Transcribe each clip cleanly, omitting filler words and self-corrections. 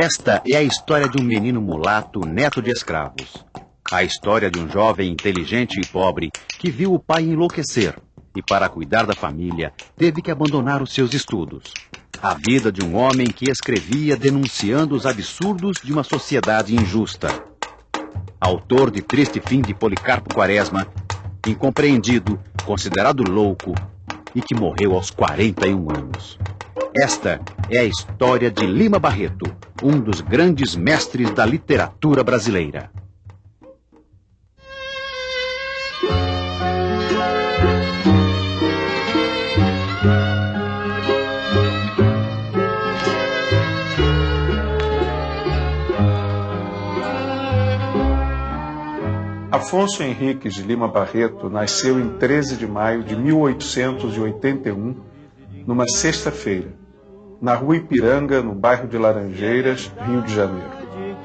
Esta é a história de um menino mulato, neto de escravos. A história de um jovem inteligente e pobre que viu o pai enlouquecer e, para cuidar da família, teve que abandonar os seus estudos. A vida de um homem que escrevia denunciando os absurdos de uma sociedade injusta. Autor de Triste Fim de Policarpo Quaresma, incompreendido, considerado louco e que morreu aos 41 anos. Esta é a história de Lima Barreto, um dos grandes mestres da literatura brasileira. Afonso Henriques de Lima Barreto nasceu em 13 de maio de 1881, numa sexta-feira, na Rua Ipiranga, no bairro de Laranjeiras, Rio de Janeiro.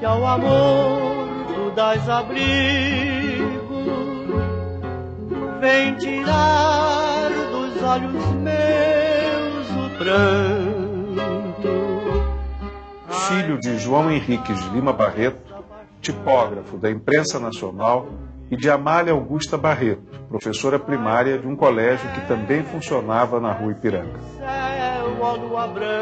Que ao amor tu dás abrigo, vem tirar dos olhos meus o pranto. Filho de João Henriques de Lima Barreto, tipógrafo da Imprensa Nacional, e de Amália Augusta Barreto, professora primária de um colégio que também funcionava na Rua Ipiranga. Céu, ó lua branca,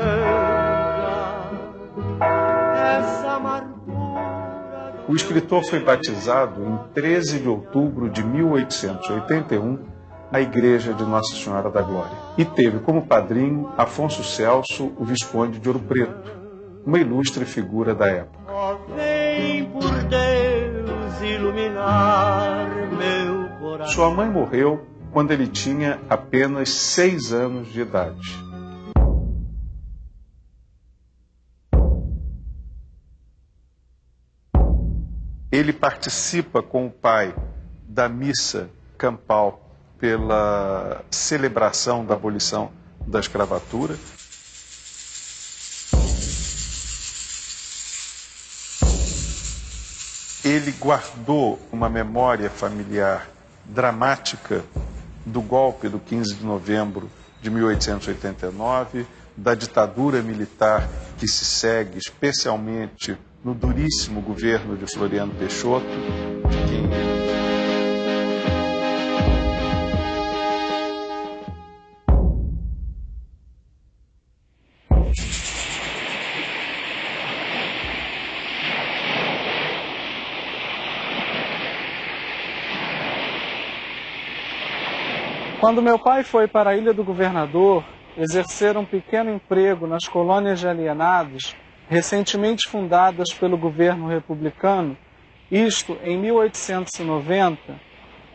essa amargura... O escritor foi batizado em 13 de outubro de 1881 na Igreja de Nossa Senhora da Glória e teve como padrinho Afonso Celso, o Visconde de Ouro Preto, uma ilustre figura da época. Oh, vem por Deus iluminar meu coração. Sua mãe morreu quando ele tinha apenas 6 anos de idade. Ele participa com o pai da missa campal pela celebração da abolição da escravatura. Ele guardou uma memória familiar dramática do golpe do 15 de novembro de 1889, da ditadura militar que se segue especialmente no duríssimo governo de Floriano Peixoto, de quem Quando meu pai foi para a Ilha do Governador exercer um pequeno emprego nas colônias de alienados, recentemente fundadas pelo governo republicano, isto em 1890,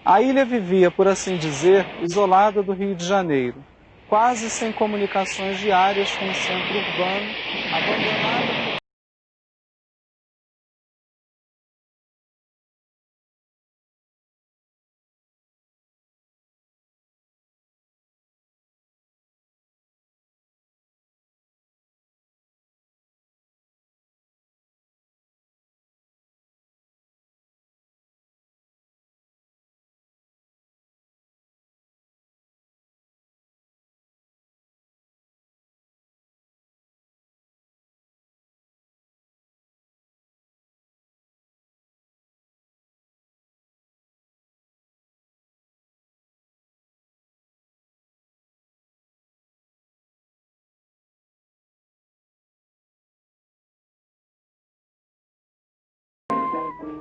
a ilha vivia, por assim dizer, isolada do Rio de Janeiro, quase sem comunicações diárias com o centro urbano, abandonada...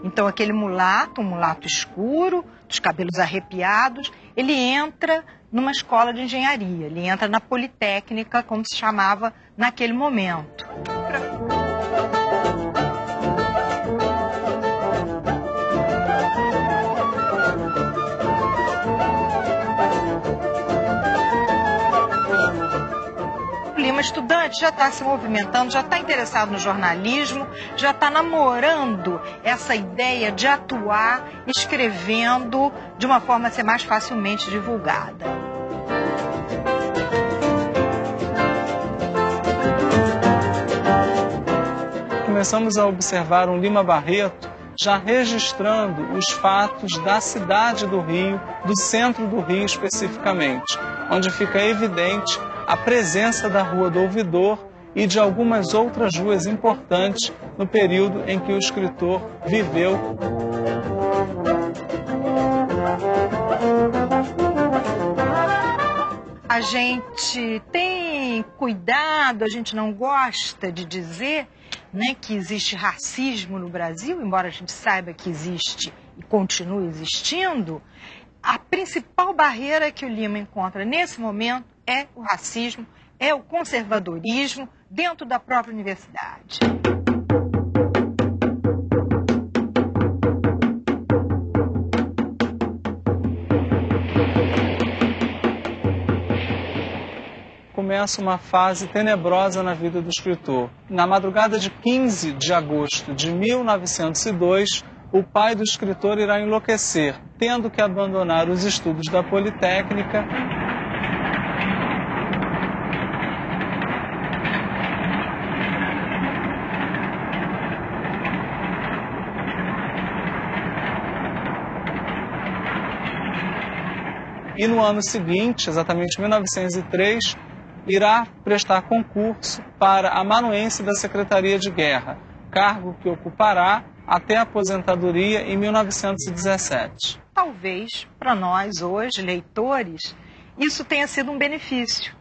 Então aquele mulato, um mulato escuro, dos cabelos arrepiados, ele entra numa escola de engenharia, ele entra na Politécnica, como se chamava naquele momento. Lima, estudante, já está se movimentando, já está interessado no jornalismo, já está namorando essa ideia de atuar escrevendo de uma forma a ser mais facilmente divulgada. Começamos a observar um Lima Barreto já registrando os fatos da cidade do Rio, do centro do Rio especificamente, onde fica evidente a presença da Rua do Ouvidor e de algumas outras ruas importantes no período em que o escritor viveu. A gente tem cuidado, a gente não gosta de dizer, né, que existe racismo no Brasil, embora a gente saiba que existe e continue existindo. A principal barreira que o Lima encontra nesse momento é o racismo, é o conservadorismo dentro da própria universidade. Começa uma fase tenebrosa na vida do escritor. Na madrugada de 15 de agosto de 1902, o pai do escritor irá enlouquecer, tendo que abandonar os estudos da Politécnica. E no ano seguinte, exatamente em 1903, irá prestar concurso para amanuense da Secretaria de Guerra, cargo que ocupará até a aposentadoria em 1917. Talvez, para nós hoje, leitores, isso tenha sido um benefício,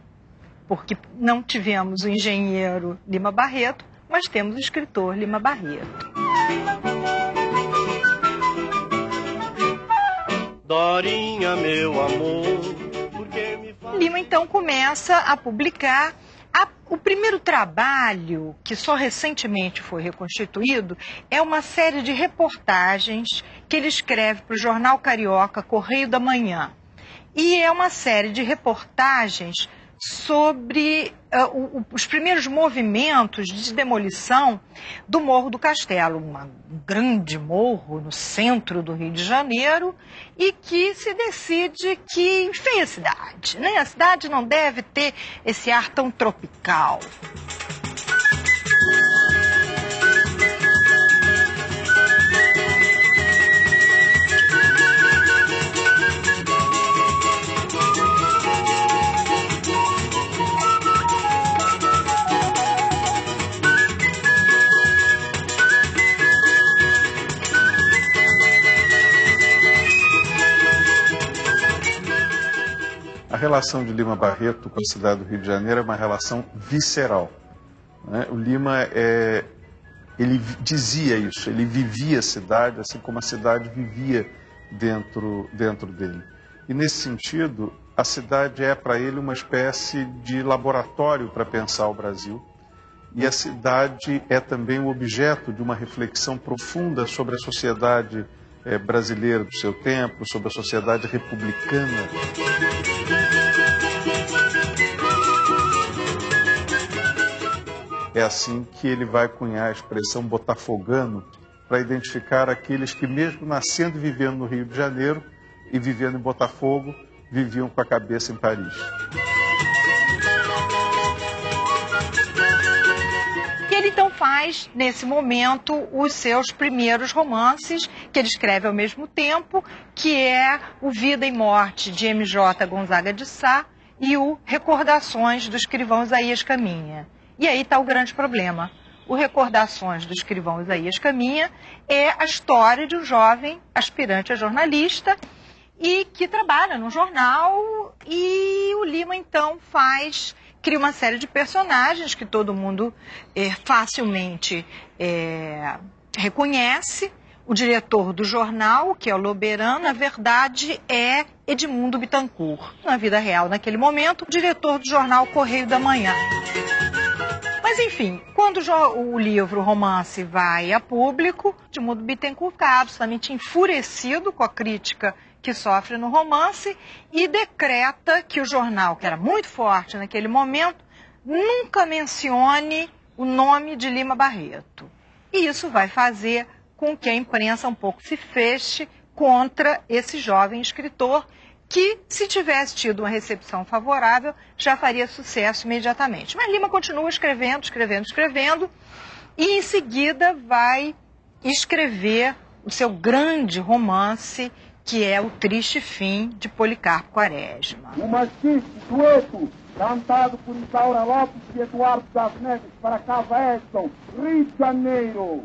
porque não tivemos o engenheiro Lima Barreto, mas temos o escritor Lima Barreto. Dorinha, meu amor, porque me faz... Lima então começa a publicar. O primeiro trabalho, que só recentemente foi reconstituído, é uma série de reportagens que ele escreve para o jornal carioca Correio da Manhã. E é uma série de reportagens sobre os primeiros movimentos de demolição do Morro do Castelo, um grande morro no centro do Rio de Janeiro, e que se decide que, enfim, a cidade, né? A cidade não deve ter esse ar tão tropical. A relação de Lima Barreto com a cidade do Rio de Janeiro é uma relação visceral, né? O Lima, ele dizia isso, ele vivia a cidade, assim como a cidade vivia dentro dele. E nesse sentido, a cidade é para ele uma espécie de laboratório para pensar o Brasil. E a cidade é também o objeto de uma reflexão profunda sobre a sociedade brasileira do seu tempo, sobre a sociedade republicana. É assim que ele vai cunhar a expressão botafogano para identificar aqueles que, mesmo nascendo e vivendo no Rio de Janeiro e vivendo em Botafogo, viviam com a cabeça em Paris. Ele então faz, nesse momento, os seus primeiros romances, que ele escreve ao mesmo tempo, que é o Vida e Morte, de M.J. Gonzaga de Sá, e o Recordações, do escrivão Isaías Caminha. E aí está o grande problema. O Recordações, do escrivão Isaías Caminha é a história de um jovem aspirante a jornalista e que trabalha no jornal, e o Lima então cria uma série de personagens que todo mundo facilmente reconhece. O diretor do jornal, que é o Loberan, na verdade é Edmundo Bittencourt. Na vida real, naquele momento, o diretor do jornal Correio da Manhã. Mas, enfim, quando o livro, o romance, vai a público, Edmundo Bittencourt fica absolutamente enfurecido com a crítica que sofre no romance e decreta que o jornal, que era muito forte naquele momento, nunca mencione o nome de Lima Barreto. E isso vai fazer com que a imprensa um pouco se feche contra esse jovem escritor que, se tivesse tido uma recepção favorável, já faria sucesso imediatamente. Mas Lima continua escrevendo, e em seguida vai escrever o seu grande romance, que é O Triste Fim, de Policarpo Quaresma. O machiste sueco Cantado por Isaura Lopes e Eduardo das Neves para Casa Edson, Rio de Janeiro.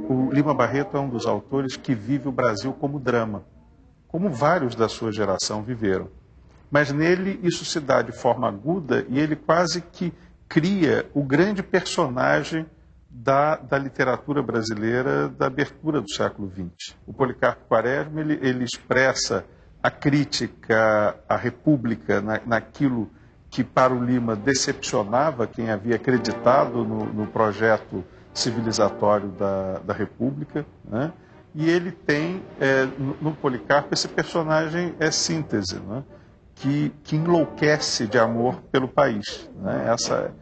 O Lima Barreto é um dos autores que vive o Brasil como drama, como vários da sua geração viveram. Mas nele isso se dá de forma aguda e ele quase que cria o grande personagem da literatura brasileira da abertura do século XX. O Policarpo Quaresma ele expressa a crítica à República naquilo que para o Lima decepcionava quem havia acreditado no projeto civilizatório da República, né? E ele tem no Policarpo esse personagem síntese, né? Que enlouquece de amor pelo país, né? Essa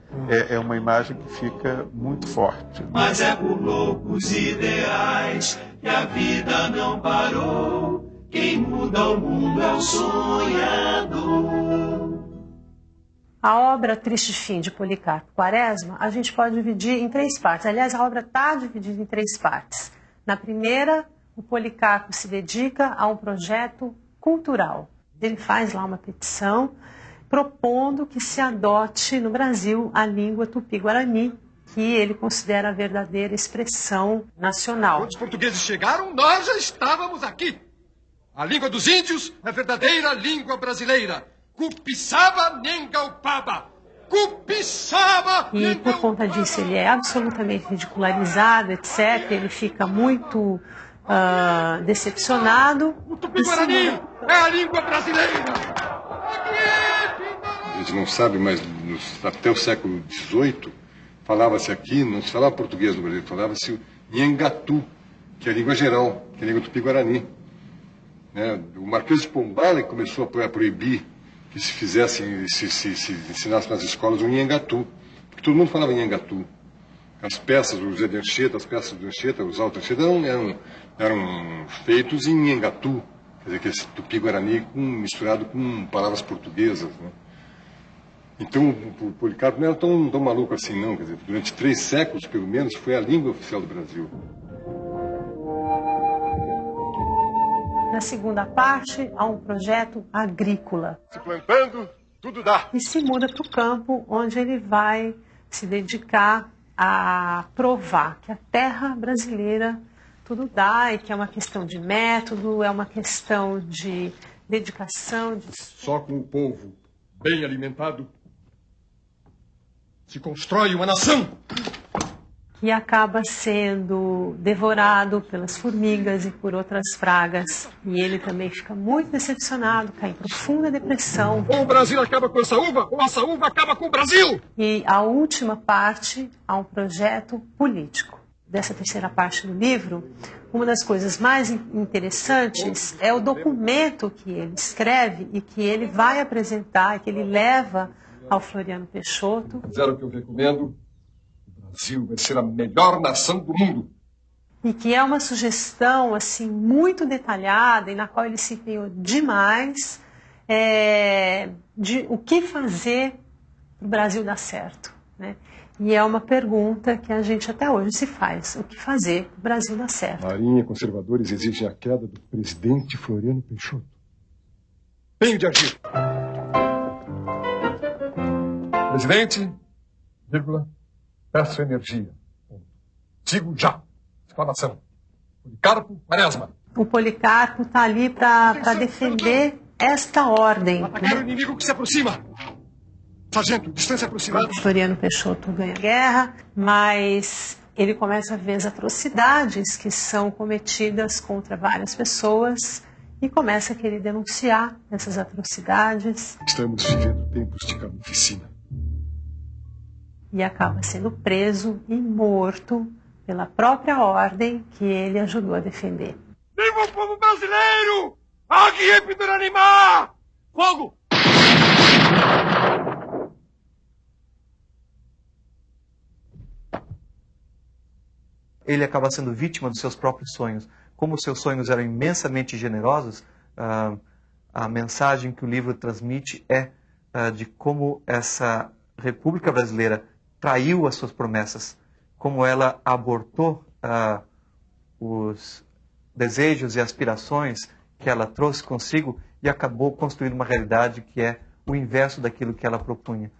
é uma imagem que fica muito forte. Mas é por loucos ideais que a vida não parou. Quem muda o mundo é o sonhador. A obra Triste Fim de Policarpo Quaresma, a gente pode dividir em 3 partes. Aliás, a obra está dividida em 3 partes. Na primeira, o Policarpo se dedica a um projeto cultural. Ele faz lá uma petição propondo que se adote no Brasil a língua tupi-guarani, que ele considera a verdadeira expressão nacional. Quando os portugueses chegaram, nós já estávamos aqui. A língua dos índios é a verdadeira língua brasileira. Cupiçaba Nengaupaba. Cupiçaba Nengaupaba. E por conta disso ele é absolutamente ridicularizado, etc. Ele fica muito decepcionado. O Tupi-Guarani é a língua brasileira. A gente não sabe, mas até o século XVIII falava-se aqui, não se falava português no Brasil, falava-se Nhangatu, que é a língua geral, que é a língua Tupi-Guarani. O Marquês de Pombal começou a proibir que se fizesse, se ensinasse nas escolas o Nhangatu, porque todo mundo falava Nhangatu. As peças, o José de Anchieta, as peças do Anchieta, os Alto Anchieta, eram feitos em Nhangatu, quer dizer, que esse Tupi-Guarani misturado com palavras portuguesas, né? Então, o Policarpo não era tão maluco assim, não. Quer dizer, durante 3 séculos, pelo menos, foi a língua oficial do Brasil. Na segunda parte, há um projeto agrícola. Se plantando, tudo dá. E se muda para o campo, onde ele vai se dedicar a provar que a terra brasileira tudo dá e que é uma questão de método, é uma questão de dedicação. Só com o povo bem alimentado se constrói uma nação. E acaba sendo devorado pelas formigas e por outras pragas. E ele também fica muito decepcionado, cai em profunda depressão. Ou o Brasil acaba com essa uva, ou essa uva acaba com o Brasil! E a última parte, há um projeto político. Dessa terceira parte do livro, uma das coisas mais interessantes é o documento que ele escreve e que ele vai apresentar, e que ele leva ao Floriano Peixoto. Fizeram o que eu recomendo. O Brasil vai ser a melhor nação do mundo. E que é uma sugestão assim muito detalhada e na qual ele se empenhou demais de o que fazer para o Brasil dar certo, né? E é uma pergunta que a gente até hoje se faz. O que fazer para o Brasil dar certo? Marinha e conservadores exigem a queda do presidente Floriano Peixoto. Tenho de agir. Presidente, vírgula, peço energia. Sigo já. Exclamação. Policarpo Quaresma. O Policarpo está ali para defender esta ordem. Atacar o inimigo que se aproxima. Sargento, distância aproximada. Floriano Peixoto ganha a guerra, mas ele começa a ver as atrocidades que são cometidas contra várias pessoas e começa a querer denunciar essas atrocidades. Estamos vivendo tempos de carnificina. E acaba sendo preso e morto pela própria ordem que ele ajudou a defender. Viva o povo brasileiro! Águia Epiduranimá! Fogo! Ele acaba sendo vítima dos seus próprios sonhos. Como os seus sonhos eram imensamente generosos, a mensagem que o livro transmite é de como essa República Brasileira traiu as suas promessas, como ela abortou os desejos e aspirações que ela trouxe consigo e acabou construindo uma realidade que é o inverso daquilo que ela propunha.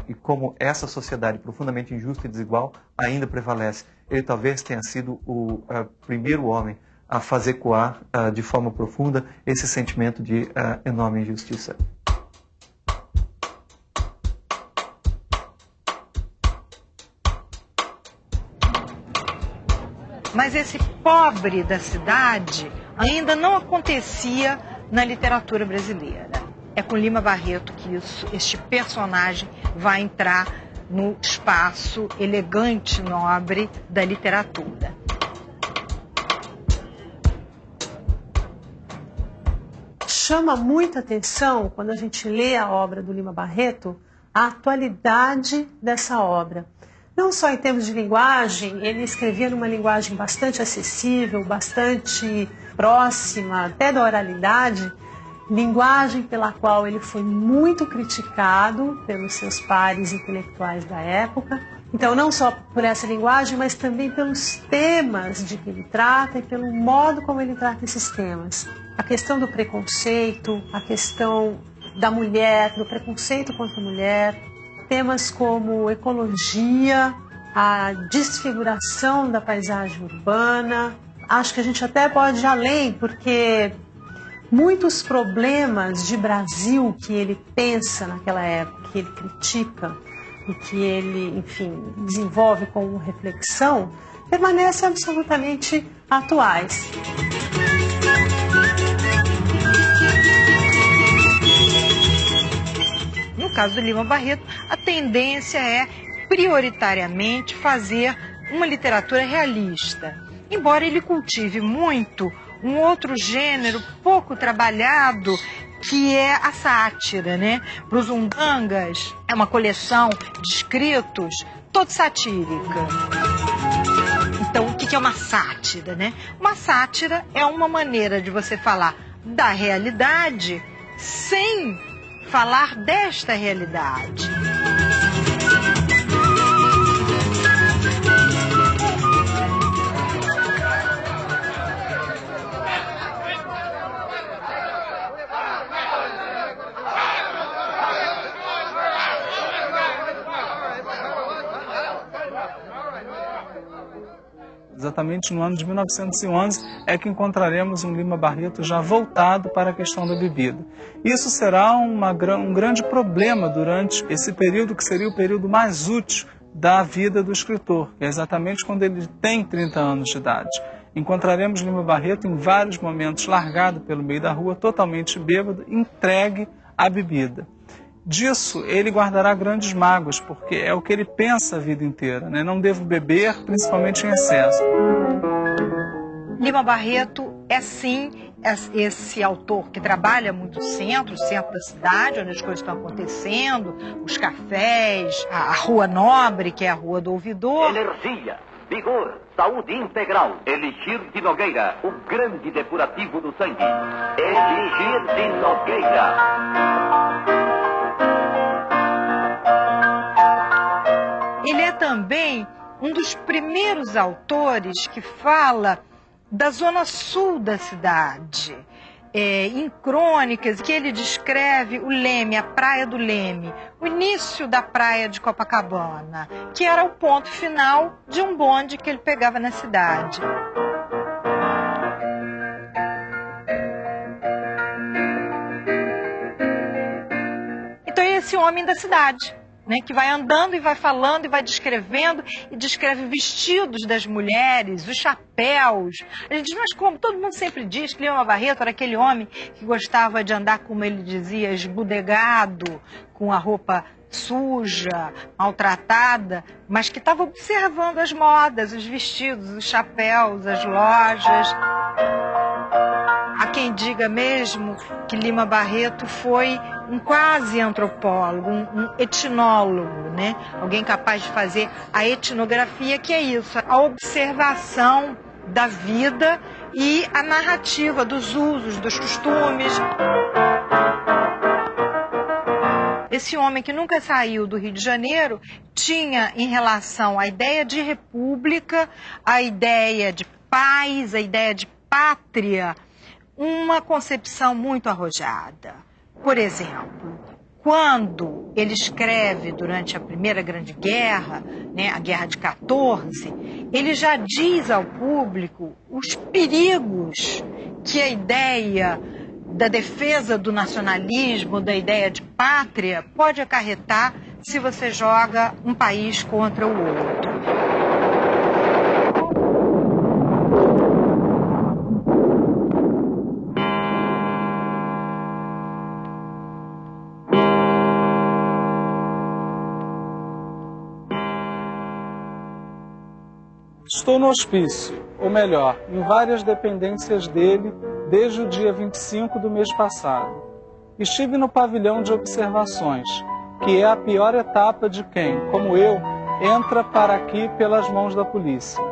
E como essa sociedade profundamente injusta e desigual ainda prevalece. Ele talvez tenha sido o primeiro homem a fazer ecoar de forma profunda esse sentimento de enorme injustiça. Mas esse pobre da cidade ainda não acontecia na literatura brasileira. É com Lima Barreto que este personagem vai entrar no espaço elegante, nobre da literatura. Chama muita atenção, quando a gente lê a obra do Lima Barreto, a atualidade dessa obra. Não só em termos de linguagem, ele escrevia numa linguagem bastante acessível, bastante próxima, até da oralidade, linguagem pela qual ele foi muito criticado pelos seus pares intelectuais da época. Então, não só por essa linguagem, mas também pelos temas de que ele trata e pelo modo como ele trata esses temas. A questão do preconceito, a questão da mulher, do preconceito contra a mulher, temas como ecologia, a desfiguração da paisagem urbana. Acho que a gente até pode ir além, porque muitos problemas de Brasil que ele pensa naquela época, que ele critica e que ele, enfim, desenvolve como reflexão, permanecem absolutamente atuais. No caso do Lima Barreto, a tendência é prioritariamente fazer uma literatura realista, embora ele cultive muito um outro gênero pouco trabalhado, que é a sátira, né? Para os Umbangas, é uma coleção de escritos toda satírica. Então, o que é uma sátira, né? Uma sátira é uma maneira de você falar da realidade sem falar desta realidade. Exatamente no ano de 1911 é que encontraremos um Lima Barreto já voltado para a questão da bebida. Isso será um grande problema durante esse período que seria o período mais útil da vida do escritor, que é exatamente quando ele tem 30 anos de idade. Encontraremos Lima Barreto em vários momentos largado pelo meio da rua, totalmente bêbado, entregue à bebida. Disso ele guardará grandes mágoas, porque é o que ele pensa a vida inteira, né? Não devo beber, principalmente em excesso. Lima Barreto é sim esse autor que trabalha muito o centro da cidade, onde as coisas estão acontecendo, os cafés, a Rua Nobre, que é a Rua do Ouvidor. Energia, vigor, saúde integral. Elixir de Nogueira, o grande depurativo do sangue. Elixir de Nogueira. Ele é também um dos primeiros autores que fala da zona sul da cidade. Em crônicas que ele descreve o Leme, a Praia do Leme, o início da Praia de Copacabana, que era o ponto final de um bonde que ele pegava na cidade. Então é esse homem da cidade, né, que vai andando e vai falando e vai descrevendo e descreve vestidos das mulheres, os chapéus. A gente diz, mas como? Todo mundo sempre diz que Lima Barreto era aquele homem que gostava de andar, como ele dizia, esbudegado, com a roupa suja, maltratada, mas que estava observando as modas, os vestidos, os chapéus, as lojas. Há quem diga mesmo que Lima Barreto foi um quase antropólogo, um etnólogo, né? Alguém capaz de fazer a etnografia, que é isso, a observação da vida e a narrativa dos usos, dos costumes. esse homem que nunca saiu do Rio de Janeiro tinha em relação à ideia de república, a ideia de paz, a ideia de pátria, uma concepção muito arrojada. Por exemplo, quando ele escreve durante a Primeira Grande Guerra, né, a Guerra de 14, ele já diz ao público os perigos que a ideia da defesa do nacionalismo, da ideia de pátria, pode acarretar se você joga um país contra o outro. Estou no hospício, ou melhor, em várias dependências dele, desde o dia 25 do mês passado. Estive no pavilhão de observações, que é a pior etapa de quem, como eu, entra para aqui pelas mãos da polícia.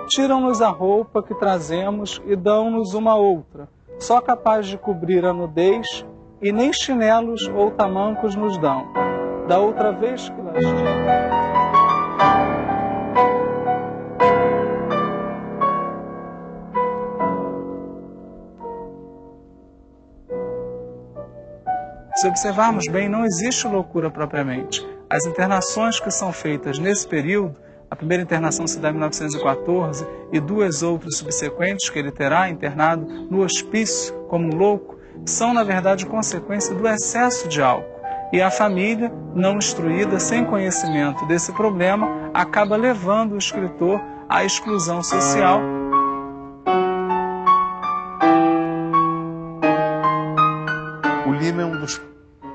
Tiram-nos a roupa que trazemos e dão-nos uma outra, só capaz de cobrir a nudez, e nem chinelos ou tamancos nos dão. Da outra vez que las tinha... Se observarmos bem, não existe loucura propriamente. As internações que são feitas nesse período, a primeira internação se dá em 1914 e duas outras subsequentes que ele terá internado no hospício como um louco, são na verdade consequência do excesso de álcool. E a família, não instruída, sem conhecimento desse problema, acaba levando o escritor à exclusão social. O Lima é um dos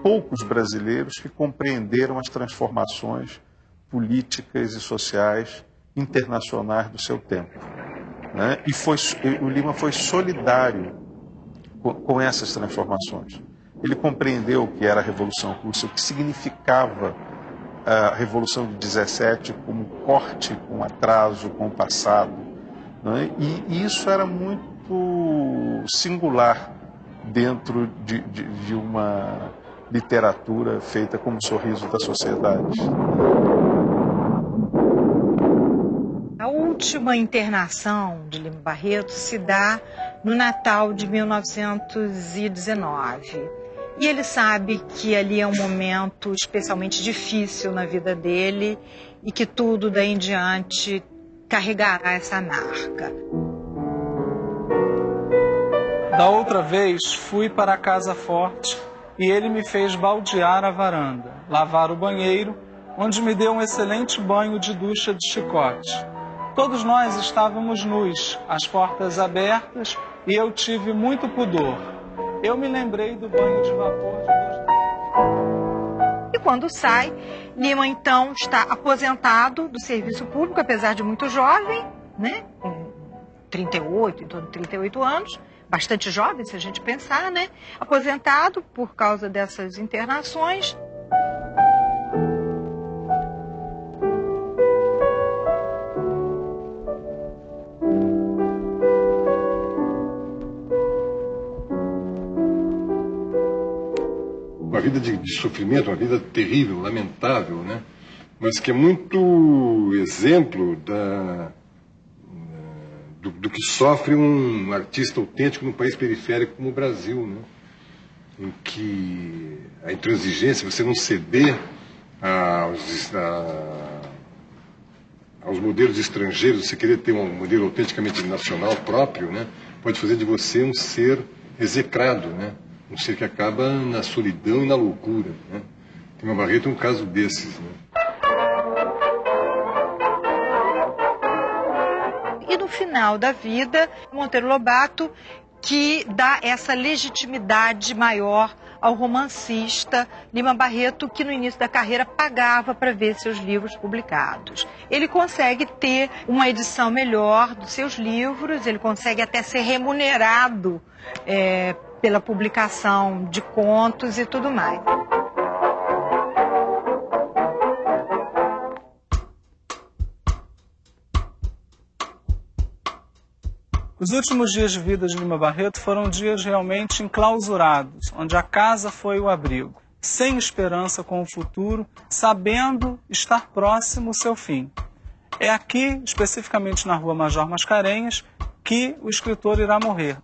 poucos brasileiros que compreenderam as transformações políticas e sociais internacionais do seu tempo, né? E o Lima foi solidário com essas transformações. Ele compreendeu o que era a Revolução Russa, o que significava a Revolução de 17 como corte com atraso, com o passado, né? E isso era muito singular dentro de uma literatura feita como sorriso da sociedade. A última internação de Lima Barreto se dá no Natal de 1919. E ele sabe que ali é um momento especialmente difícil na vida dele e que tudo daí em diante carregará essa marca. Da outra vez, fui para a Casa Forte e ele me fez baldear a varanda, lavar o banheiro, onde me deu um excelente banho de ducha de chicote. Todos nós estávamos nus, as portas abertas, e eu tive muito pudor. Eu me lembrei do banho de vapor de 2 E quando sai, Lima então está aposentado do serviço público, apesar de muito jovem, né? Com 38, em torno de 38 anos, bastante jovem se a gente pensar, né? Aposentado por causa dessas internações. Uma vida de sofrimento, uma vida terrível, lamentável, né? Mas que é muito exemplo do que sofre um artista autêntico num país periférico como o Brasil, né? Em que a intransigência, você não ceder aos modelos estrangeiros, você querer ter um modelo autenticamente nacional próprio, né? Pode fazer de você um ser execrado, né? Um ser que acaba na solidão e na loucura, né? Lima Barreto é um caso desses, né? E no final da vida, Monteiro Lobato, que dá essa legitimidade maior ao romancista Lima Barreto, que no início da carreira pagava para ver seus livros publicados. Ele consegue ter uma edição melhor dos seus livros, ele consegue até ser remunerado pela publicação de contos e tudo mais. Os últimos dias de vida de Lima Barreto foram dias realmente enclausurados, onde a casa foi o abrigo. sem esperança com o futuro, sabendo estar próximo o seu fim. É aqui, especificamente na Rua Major Mascarenhas, que o escritor irá morrer.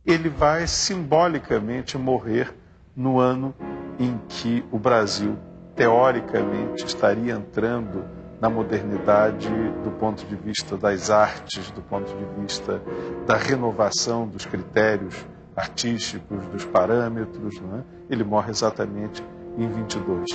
Ele vai simbolicamente morrer no ano em que o Brasil, teoricamente, estaria entrando na modernidade do ponto de vista das artes, do ponto de vista da renovação dos critérios artísticos, dos parâmetros, não é? Ele morre exatamente em 22.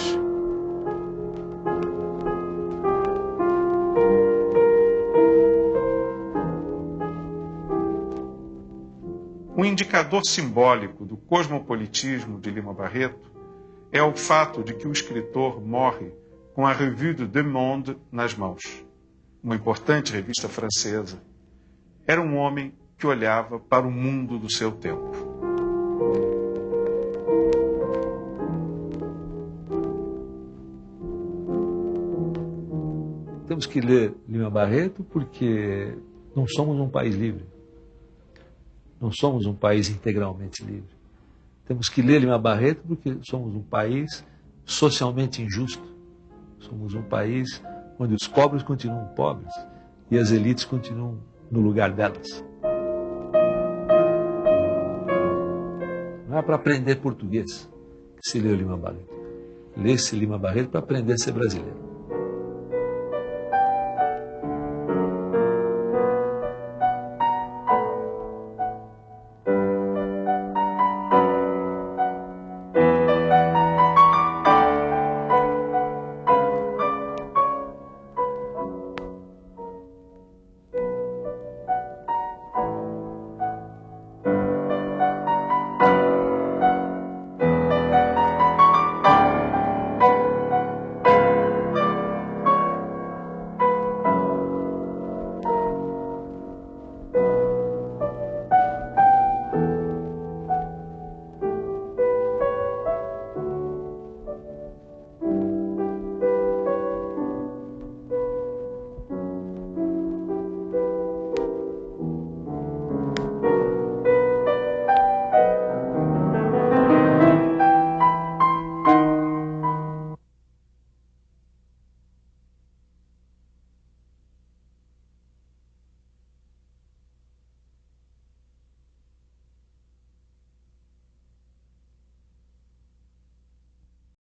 Um indicador simbólico do cosmopolitismo de Lima Barreto é o fato de que o escritor morre com a Revue du Deux Mondes nas mãos, uma importante revista francesa. Era um homem que olhava para o mundo do seu tempo. Temos que ler Lima Barreto porque não somos um país livre. Não somos um país integralmente livre. Temos que ler Lima Barreto porque somos um país socialmente injusto. Somos um país onde os pobres continuam pobres e as elites continuam no lugar delas. Não é para aprender português que se lê o Lima Barreto. Lê-se Lima Barreto para aprender a ser brasileiro.